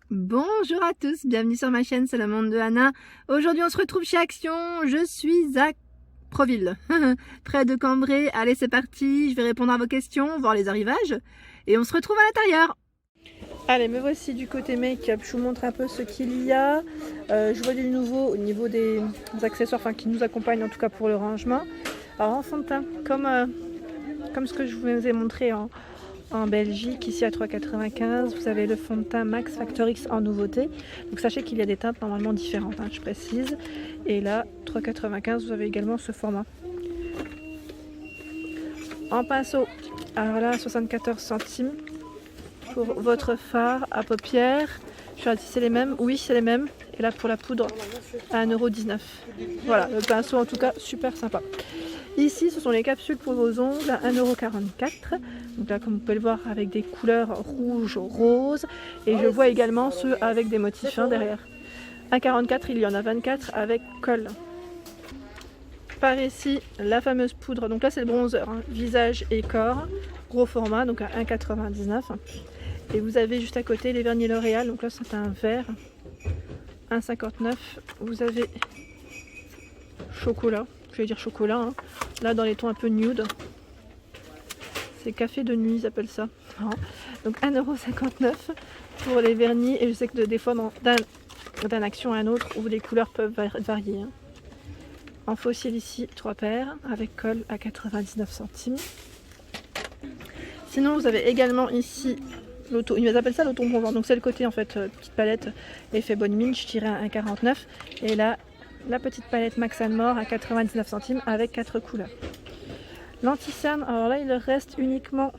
Bonjour à tous, bienvenue sur ma chaîne, c'est le monde de Anna. Aujourd'hui on se retrouve chez Action, je suis à Proville, près de Cambrai. Allez c'est parti, je vais répondre à vos questions, voir les arrivages et on se retrouve à l'intérieur. Allez, me voici du côté make-up, je vous montre un peu ce qu'il y a. Je vois du nouveau au niveau des accessoires, enfin qui nous accompagnent en tout cas pour le rangement. Alors en fond de teint, comme ce que je vous ai montré en Belgique, ici à 3,95 vous avez le fond de teint Max Factor X en nouveauté. Donc sachez qu'il y a des teintes normalement différentes, je précise. Et là, 3,95 vous avez également ce format. En pinceau, alors là 74 centimes pour votre fard à paupières. Je vais si c'est les mêmes, oui c'est les mêmes. Et là pour la poudre à 1,19 €. Voilà, le pinceau en tout cas super sympa. Ici, ce sont les capsules pour vos ongles à 1,44 €. Donc là, comme vous pouvez le voir, avec des couleurs rouge, rose. Et je vois également ceux avec des motifs derrière. À 44, il y en a 24 avec colle. Par ici, la fameuse poudre. Donc là, c'est le bronzer, visage et corps. Gros format, donc à 1,99 €. Et vous avez juste à côté les vernis L'Oréal. Donc là, c'est un vert. 1,59 €. Vous avez chocolat. Je vais dire chocolat, là dans les tons un peu nude, c'est café de nuit ils appellent ça, donc 1,59 € pour les vernis. Et je sais que des fois d'un action à un autre où les couleurs peuvent varier. En fossile ici 3 paires avec colle à 99 centimes. Sinon vous avez également ici l'auto, ils appellent ça l'auto-bronzant, donc c'est le côté en fait petite palette effet bonne mine, je dirais à 1,49 €. Et là la petite palette Max & More à 99 centimes avec 4 couleurs. L'anti-cerne, alors là il reste uniquement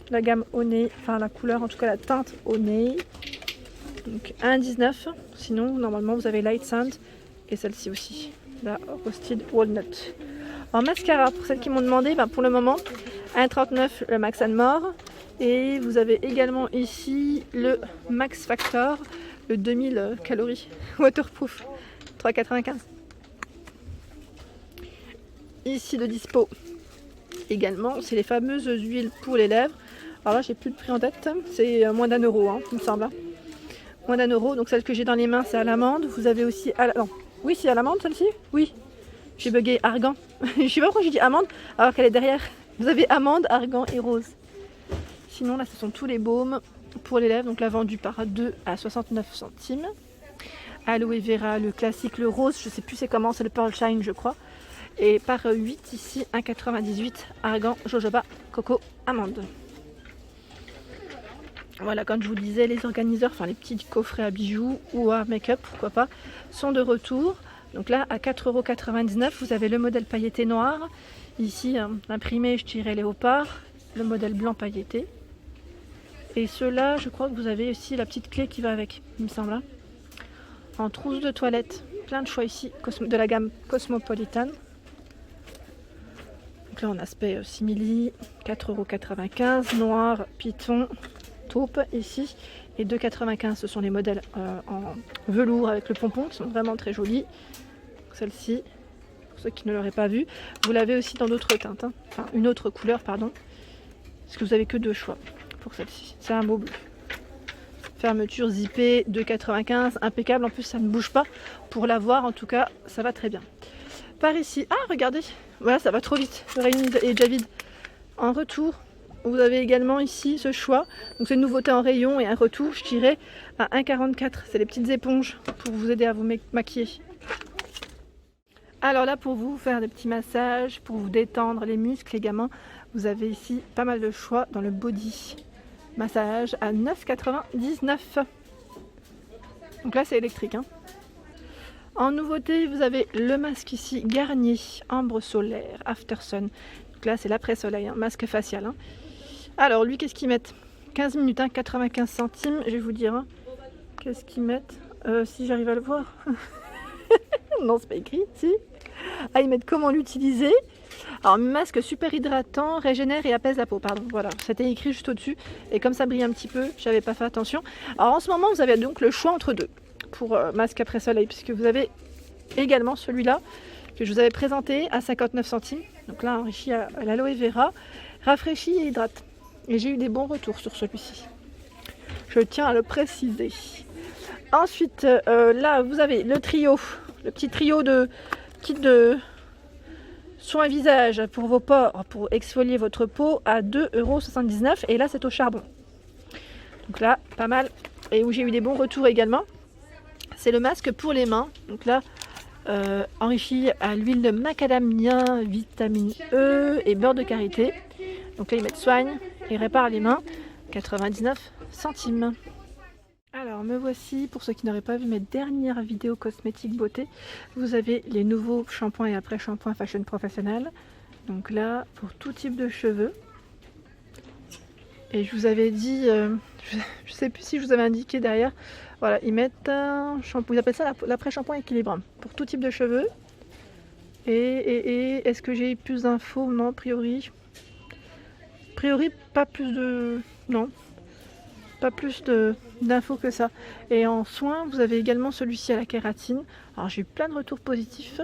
la gamme au nez, enfin la couleur en tout cas la teinte au nez. Donc 1,19 €. Sinon normalement vous avez Light Sand et celle-ci aussi, la Roasted Walnut. En mascara, pour celles qui m'ont demandé, pour le moment 1,39 € le Max & More. Et vous avez également ici le Max Factor, le 2000 calories waterproof. 3,95 €. Ici de dispo également, c'est les fameuses huiles pour les lèvres. Alors là j'ai plus de prix en tête, c'est moins d'1 €, il me semble. Moins d'1 €, donc celle que j'ai dans les mains c'est à l'amande. Vous avez aussi non, oui c'est à l'amande celle-ci. Oui, j'ai bugué, argan. Je sais pas pourquoi j'ai dit amande alors qu'elle est derrière. Vous avez amande, argan et rose. Sinon là ce sont tous les baumes pour les lèvres, donc là vendu par 2 à 69 centimes. Aloe Vera, le classique, le rose, je sais plus c'est comment, c'est le Pearl Shine je crois. Et par 8 ici, 1,98 €, argan, jojoba, coco, amande. Voilà, comme je vous disais, les organiseurs, enfin les petits coffrets à bijoux ou à make-up, pourquoi pas, sont de retour. Donc là, à 4,99 €, vous avez le modèle pailleté noir. Ici, imprimé, je dirais léopard, le modèle blanc pailleté. Et ceux-là, je crois que vous avez aussi la petite clé qui va avec, il me semble. En trousse de toilette, plein de choix ici, de la gamme Cosmopolitan. Donc là en aspect simili, 4,95 €, noir, python, taupe ici. Et 2,95 € ce sont les modèles en velours avec le pompon qui sont vraiment très jolis. Celle-ci, pour ceux qui ne l'auraient pas vu, vous l'avez aussi dans d'autres teintes, enfin une autre couleur pardon, parce que vous avez que 2 choix pour celle-ci. C'est un beau bleu. Fermeture zippée, 2,95 €, impeccable, en plus ça ne bouge pas. Pour l'avoir en tout cas, ça va très bien. Par ici, regardez, voilà ça va trop vite, le rayon est déjà vide. En retour, vous avez également ici ce choix, donc c'est une nouveauté en rayon et un retour, je dirais, à 1,44 €. C'est les petites éponges pour vous aider à vous maquiller. Alors là pour vous faire des petits massages, pour vous détendre les muscles, les gamins, vous avez ici pas mal de choix dans le body. Massage à 9,99 €. Donc là c'est électrique. En nouveauté vous avez le masque ici Garnier Ambre Solaire After Sun. Donc là c'est l'après-soleil, masque facial. Alors lui qu'est-ce qu'ils mettent? 15 minutes, 95 centimes. Je vais vous dire qu'est-ce qu'ils mettent, si j'arrive à le voir. Non c'est pas écrit, si. Ils mettent comment l'utiliser. Alors masque super hydratant, régénère et apaise la peau, pardon, voilà, c'était écrit juste au-dessus et comme ça brille un petit peu, j'avais pas fait attention. Alors en ce moment vous avez donc le choix entre deux pour masque après soleil, puisque vous avez également celui-là que je vous avais présenté à 59 centimes, donc là enrichi à l'aloe vera, rafraîchi et hydrate. Et j'ai eu des bons retours sur celui-ci, je tiens à le préciser. Ensuite, là, vous avez le trio, le petit trio de kit de soins visage pour vos pores, pour exfolier votre peau à 2,79 €. Et là, c'est au charbon. Donc là, pas mal. Et où j'ai eu des bons retours également, c'est le masque pour les mains. Donc là, enrichi à l'huile de macadamia, vitamine E et beurre de karité. Donc là, ils mettent soigne et réparent les mains. 99 centimes. Alors me voici, pour ceux qui n'auraient pas vu mes dernières vidéos cosmétiques beauté, vous avez les nouveaux shampoings et après-shampoings fashion professionnel. Donc là, pour tout type de cheveux. Et je vous avais dit, je sais plus si je vous avais indiqué derrière, voilà, ils mettent un shampoing, ils appellent ça l'après-shampoing équilibre, pour tout type de cheveux. Et est-ce que j'ai plus d'infos? Non, a priori, pas plus de... non. Pas plus d'infos que ça. Et en soins, vous avez également celui-ci à la kératine. Alors j'ai eu plein de retours positifs.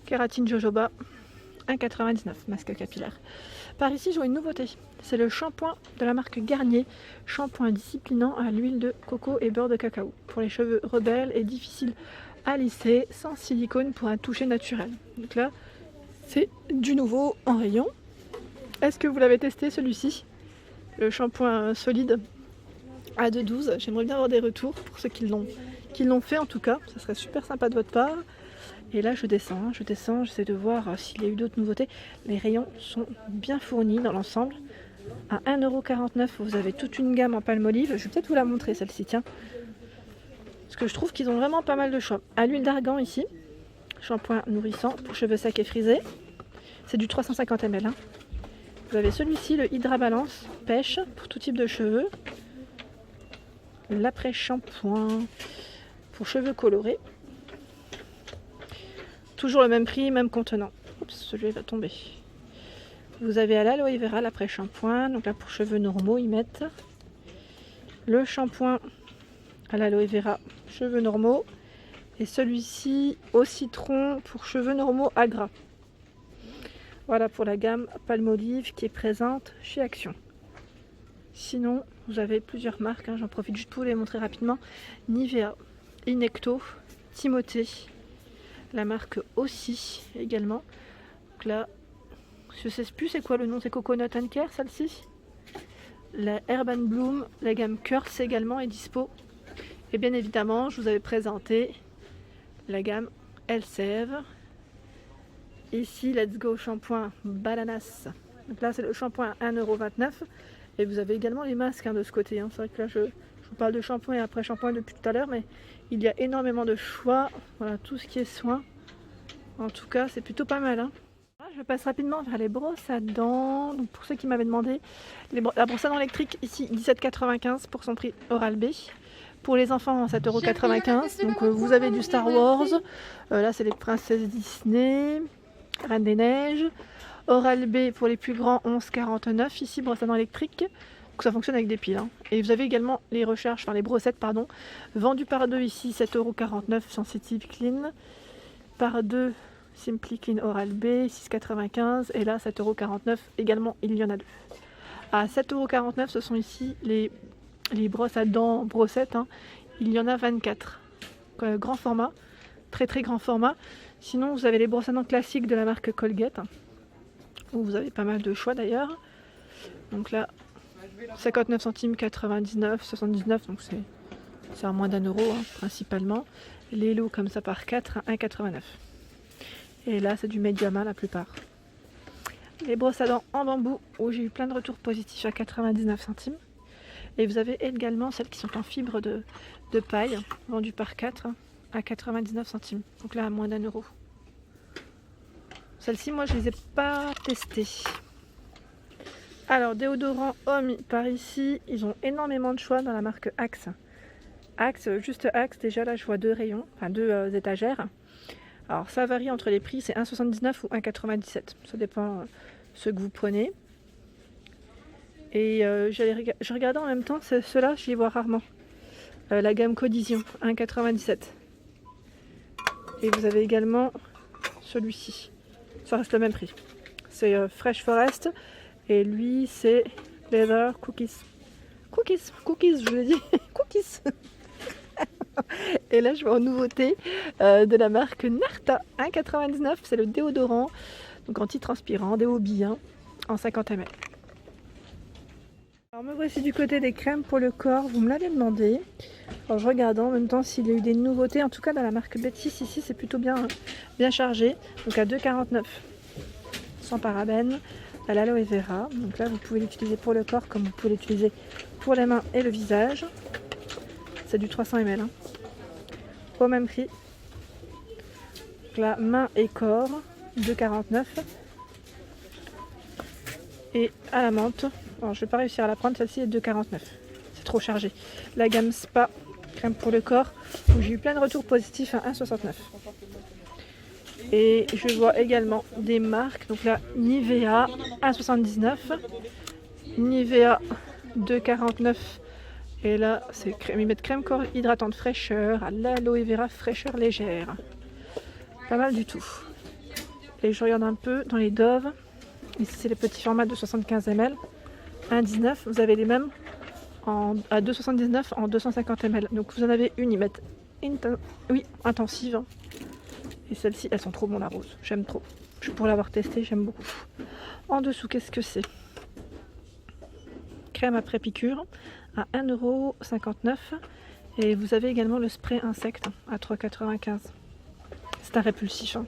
Kératine jojoba, 1,99 €, masque capillaire. Par ici, j'ai une nouveauté. C'est le shampoing de la marque Garnier. Shampoing disciplinant à l'huile de coco et beurre de cacao. Pour les cheveux rebelles et difficiles à lisser, sans silicone pour un toucher naturel. Donc là, c'est du nouveau en rayon. Est-ce que vous l'avez testé celui-ci? Le shampoing solide à 2,12 €. J'aimerais bien avoir des retours pour ceux qui l'ont fait en tout cas. Ça serait super sympa de votre part. Et là je descends, j'essaie de voir s'il y a eu d'autres nouveautés. Les rayons sont bien fournis dans l'ensemble. À 1,49 €, vous avez toute une gamme en palmolive. Je vais peut-être vous la montrer celle-ci, tiens. Parce que je trouve qu'ils ont vraiment pas mal de choix. À l'huile d'argan ici, shampoing nourrissant pour cheveux secs et frisés. C'est du 350 ml. Hein. Vous avez celui-ci, le Hydra Balance pêche pour tout type de cheveux. L'après-shampoing pour cheveux colorés. Toujours le même prix, même contenant. Oups, celui-là va tomber. Vous avez à l'aloe vera l'après-shampoing. Donc là pour cheveux normaux, ils mettent le shampoing à l'aloe vera, cheveux normaux. Et celui-ci au citron pour cheveux normaux à gras. Voilà pour la gamme Palmolive qui est présente chez Action. Sinon, vous avez plusieurs marques, hein, j'en profite juste pour vous les montrer rapidement. Nivea, Inecto, Timothée, la marque aussi également. Donc là, je sais plus c'est quoi le nom, c'est Coconut and Care celle-ci. La Herb & Bloom, la gamme Curse également est dispo. Et bien évidemment, je vous avais présenté la gamme Elseve. Ici, Let's Go shampoing Bananas. Donc là, c'est le shampoing à 1,29 €. Et vous avez également les masques hein, de ce côté. Hein. C'est vrai que là, je vous parle de shampoing et après shampoing depuis tout à l'heure, mais il y a énormément de choix. Voilà, tout ce qui est soin. En tout cas, c'est plutôt pas mal. Hein. Je passe rapidement vers les brosses à dents. Donc pour ceux qui m'avaient demandé, la brosse à dents électrique, ici, 17,95 € pour son prix Oral-B. Pour les enfants, 7,95 €. Donc vous avez du Star Wars. Là, c'est les princesses Disney, Reine des Neiges. Oral-B pour les plus grands, 11,49 €. Ici, brosse à dents électrique. Donc ça fonctionne avec des piles. Hein. Et vous avez également les recherches, enfin les brossettes, pardon. Vendues par deux ici, 7,49 € Sensitive Clean. Par deux, Simply Clean Oral-B, 6,95 €. Et là, 7,49 € également, il y en a deux. À 7,49 €, ce sont ici les brosses à dents brossettes. Hein. Il y en a 24. Grand format. Très très grand format. Sinon, vous avez les brosses à dents classiques de la marque Colgate. Où vous avez pas mal de choix d'ailleurs. Donc là, 59 centimes, 99, 79, donc c'est à moins d'1 € hein, principalement. Les lots comme ça par 4 à 1,89 €. Et là, c'est du médiama la plupart. Les brosses à dents en bambou, où j'ai eu plein de retours positifs à 99 centimes. Et vous avez également celles qui sont en fibre de paille, vendues par 4 à 99 centimes. Donc là, à moins d'1 €. Celles-ci, moi, je les ai pas testées. Alors, déodorant homme par ici, ils ont énormément de choix dans la marque Axe. Axe, juste Axe, déjà là, je vois deux rayons, enfin deux étagères. Alors, ça varie entre les prix, c'est 1,79 € ou 1,97 €. Ça dépend ce que vous prenez. Et je regardais en même temps, ceux-là, je les vois rarement. La gamme Codision, 1,97 €. Et vous avez également celui-ci. Ça reste le même prix. C'est Fresh Forest. Et lui, c'est Leather Cookies. Cookies, je vous l'ai dit. Cookies. Et là je vois en nouveauté de la marque Narta 1,99, c'est le déodorant, donc anti-transpirant, déo bien en 50 ml. Alors me voici du côté des crèmes pour le corps, vous me l'avez demandé. Alors je regarde en même temps s'il y a eu des nouveautés, en tout cas dans la marque Betty, ici c'est plutôt bien chargé, donc à 2,49, sans parabènes, à l'aloe vera. Donc là vous pouvez l'utiliser pour le corps comme vous pouvez l'utiliser pour les mains et le visage. C'est du 300 ml, hein. Au même prix. Donc là, main et corps, 2,49. Et à la menthe, alors je vais pas réussir à la prendre, celle-ci est 2,49. C'est trop chargé. La gamme Spa, crème pour le corps, où j'ai eu plein de retours positifs à 1,69. Et je vois également des marques, donc là Nivea 1,79, Nivea 2,49. Et là, c'est ils mettent crème corps hydratante fraîcheur à l'aloe vera fraîcheur légère. Pas mal du tout. Et je regarde un peu dans les Dove. Ici, c'est les petits formats de 75 ml. 1,19. Vous avez les mêmes à 2,79 en 250 ml. Donc vous en avez une, ils mettent intensive. Et celles-ci, elles sont trop bonnes, la rose. J'aime trop. Pour l'avoir testé, j'aime beaucoup. En dessous, qu'est-ce que c'est? Crème après piqûre à 1,59 €. Et vous avez également le spray insecte à 3,95 €. C'est un répulsif. Hein.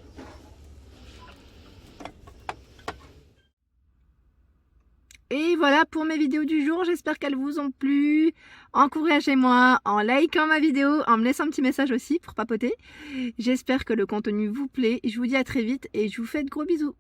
Et voilà pour mes vidéos du jour, j'espère qu'elles vous ont plu. Encouragez-moi en likant ma vidéo, en me laissant un petit message aussi pour papoter. J'espère que le contenu vous plaît. Je vous dis à très vite et je vous fais de gros bisous.